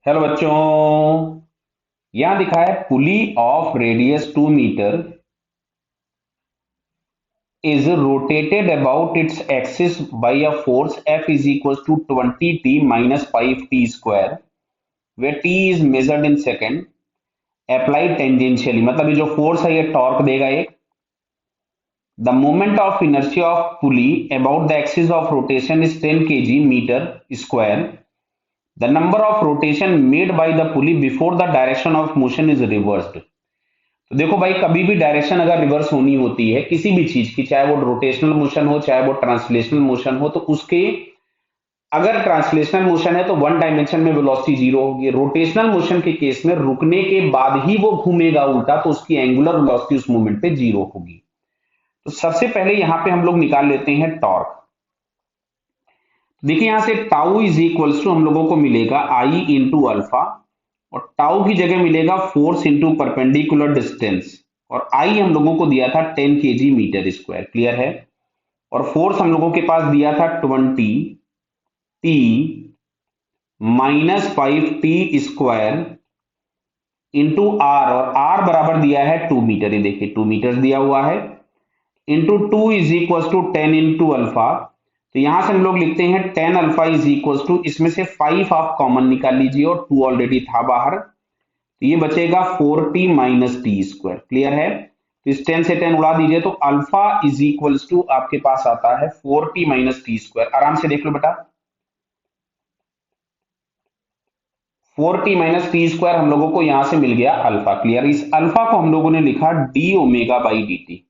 Hello बच्चों। यहां दिखा है pulley of radius 2 metre is rotated about its axis by a force F is equals to 20t minus 5t square where t is measured in second applied tangentially। मतलब ये जो force है ये torque देगा एक। The moment of inertia of pulley about the axis of rotation is 10 kg metre square. The number of rotation made by the pulley before the direction of motion is reversed. तो देखो भाई, कभी भी direction अगर reverse होनी होती है किसी भी चीज की, चाहे वो रोटेशनल मोशन हो चाहे वो ट्रांसलेशनल मोशन हो, तो उसके अगर ट्रांसलेशनल मोशन है तो वन डायमेंशन में वेलोसिटी जीरो होगी। रोटेशनल मोशन के केस में रुकने के बाद ही वो घूमेगा उल्टा, तो उसकी एंगुलर वेलोसिटी उस मोमेंट पे जीरो होगी। तो सबसे पहले यहां पे हम लोग निकाल लेते हैं टॉर्क। देखिए यहां से टाउ इज इक्वल्स टू हम लोगों को मिलेगा आई इंटू अल्फा, और टाउ की जगह मिलेगा फोर्स इंटू परपेंडिकुलर डिस्टेंस, और आई हम लोगों को दिया था 10 kg मीटर स्क्वायर। क्लियर है। और फोर्स हम लोगों के पास दिया था 20 T minus 5t square into R, और आर बराबर दिया है 2 मीटर। ये देखिए 2 मीटर दिया हुआ है, into 2 is equal to 10 into alpha. तो यहां से हम लोग लिखते हैं 10 अल्फा इज इक्वल टू, इसमें से 5 आप कॉमन निकाल लीजिए और 2 ऑलरेडी था बाहर, तो ये बचेगा 4t minus T square. Clear है। तो इस 10 से 10 उड़ा दीजिए, तो अल्फा इज इक्वल्स टू आपके पास आता है 4t माइनस टी स्क्वायर। आराम से देख लो बेटा, 4t माइनस टी स्क्वायर हम लोगों को यहां से मिल गया अल्फा। क्लियर। इस अल्फा को हम लोगों ने लिखा D omega by D T,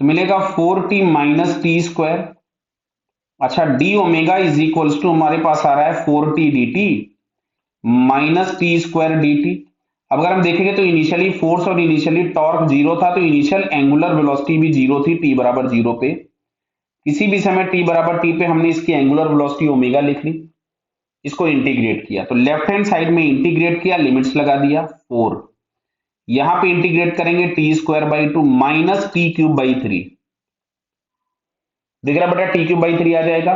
तो मिलेगा 4t माइनस टी स्क्वायर। अच्छा, D omega is equals to हमारे पास आ रहा है 4t D T minus T square D T. अब अगर हम देखेंगे तो इनिशियली फोर्स और इनिशियली टॉर्क जीरो था, तो इनिशियल एंगुलर वेलोसिटी भी जीरो थी टी बराबर जीरो पे। किसी भी समय टी बराबर टी पे हमने इसकी एंगुलर वेलोसिटी ओमेगा लिख ली, इसको इंटीग्रेट किया, तो लेफ्ट हैंड साइड में इंटीग्रेट किया, लिमिट्स लगा दिया 4। यहां पे इंटीग्रेट करेंगे T square by 2 minus t cube by 3। दिख रहा बेटा, टी क्यूब बाई 3 आ जाएगा।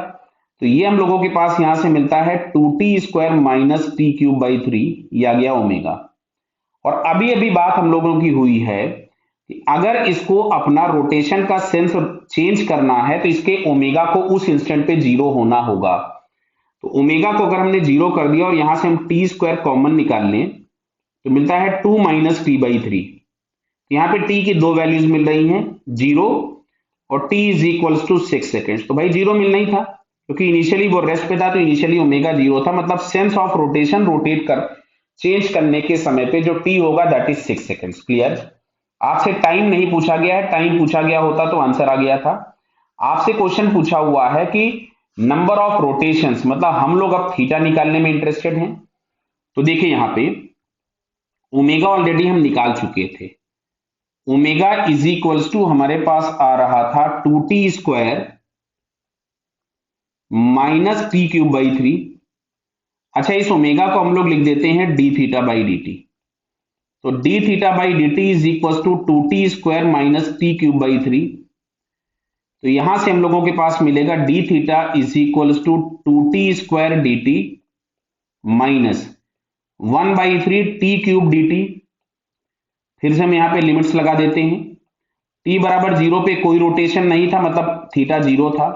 तो ये हम लोगों के पास यहां से मिलता है 2t square minus t cube by 3, ये आ गया ओमेगा। और अभी अभी बात हम लोगों की हुई है कि अगर इसको अपना रोटेशन का सेंस चेंज करना है तो इसके ओमेगा को उस इंस्टेंट पे जीरो होना होगा। तो ओमेगा को अगर हमने जीरो कर दिया और यहां से हम टी स्क्वायर कॉमन निकाल लें, तो मिलता है 2 माइनस टी बाई 3। यहां पे टी की दो वैल्यूज मिल रही हैं, जीरो और T is equal to 6 second. तो भाई जीरो मिलना ही था, क्योंकि इनिशियली वो रेस्ट पे था, तो इनिशियली ओमेगा जीरो था, मतलब सेंस ऑफ रोटेशन रोटेट कर चेंज करने के समय पे जो टी होगा दैट इज 6 सेकेंड्स। क्लियर। आपसे टाइम नहीं पूछा गया है, टाइम पूछा गया होता तो आंसर आ गया था। आपसे क्वेश्चन पूछा हुआ है कि नंबर ऑफ रोटेशंस, मतलब हम लोग अब थीटा निकालने में इंटरेस्टेड हैं। तो देखिए यहां पे ओमेगा ऑलरेडी हम निकाल चुके थे। ओमेगा इज इक्वल्स टू हमारे पास आ रहा था 2t square minus t cube by 3। अच्छा, इस ओमेगा को हम लोग लिख देते हैं d theta by D T. तो d theta by D t is equal to 2t square minus t cube by 3। तो यहां से हम लोगों के पास मिलेगा d theta is equal to 2t square D T minus 1/3 t cube d t. फिर से हम यहां पे लिमिट्स लगा देते हैं, टी बराबर जीरो पे कोई रोटेशन नहीं था, मतलब थीटा जीरो था,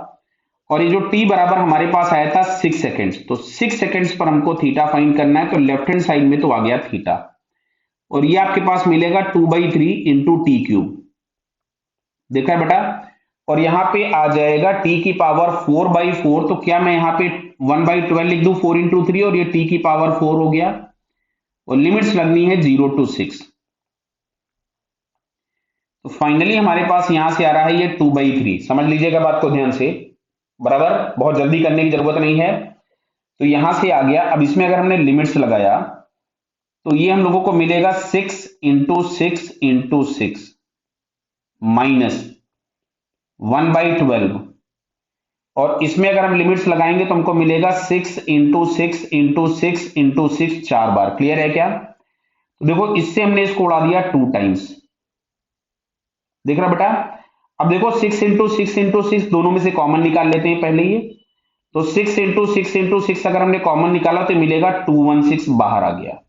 और ये जो टी बराबर हमारे पास आया था 6 सेकेंड्स, तो 6 सेकेंड्स पर हमको थीटा फाइंड करना है, तो लेफ्ट हैंड साइड में तो आ गया थीटा, और ये आपके पास मिलेगा 2/3 इंटू टी क्यूब। देखा है बेटा। और यहां पे आ जाएगा टी की पावर 4/4, तो क्या मैं यहां पे 1/12 लिख दूं 4 इंटू 3, और ये टी की पावर 4 हो गया, और लिमिट्स लगनी है 0 to 6। तो फाइनली हमारे पास यहां से आ रहा है ये 2/3। समझ लीजिएगा बात को ध्यान से, बराबर, बहुत जल्दी करने की जरूरत नहीं है। तो यहां से आ गया। अब इसमें अगर हमने लिमिट्स लगाया तो ये हम लोगों को मिलेगा 6 इंटू 6 इंटू 6 माइनस 1/12, और इसमें अगर हम लिमिट्स लगाएंगे तो हमको मिलेगा 6 इंटू 6 इंटू 6 इंटू 6 4 बार। क्लियर है क्या। तो देखो, इससे हमने इसको उड़ा दिया 2 टाइम्स। देख रहा बेटा। अब देखो 6 इंटू 6 इंटू 6 दोनों में से कॉमन निकाल लेते हैं पहले ये, तो 6 अगर हमने कॉमन निकाला तो मिलेगा 216 बाहर आ गया,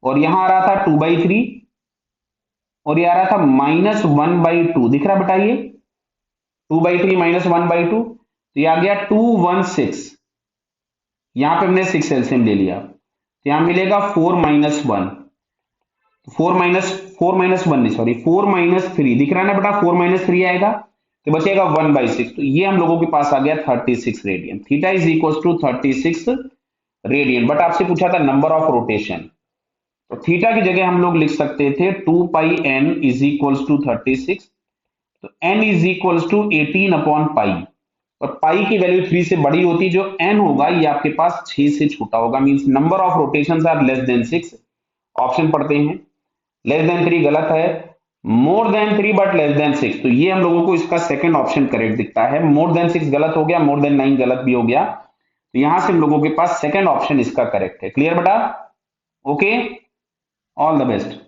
और यहां आ रहा था 2/3 और ये आ रहा था -1/2, दिख रहा बेटा ये 2/3 -1/2, तो ये आ गया 216। यहां पे हमने 6 एलसीएम ले लिया तो यहां मिलेगा 4 - 1 नहीं सॉरी 4 - 3 दिख रहा है ना बेटा, 4 - 3 आएगा तो बचेगा 1/6। तो ये हम लोगों के पास आ गया 36 radian. Theta is equal to 36 radian. But आपसे पूछा था नंबर ऑफ रोटेशन, तो थीटा की जगह हम लोग लिख सकते थे 2πn इज इक्वल टू 36, तो n इज इक्वल टू 18/पाई, और पाई की वैल्यू 3 से बड़ी होती, जो n होगा ये आपके पास 6 से छोटा होगा, means number of rotations are less than 6। Option पढ़ते हैं, लेस देन 3 गलत है, more than 3 but less than 6, तो ये हम लोगों को इसका सेकंड ऑप्शन करेक्ट दिखता है। मोर देन 6 गलत हो गया, मोर देन 9 गलत भी हो गया, तो यहां से हम लोगों के पास सेकंड ऑप्शन इसका करेक्ट है। क्लियर बेटा? Okay, all the best.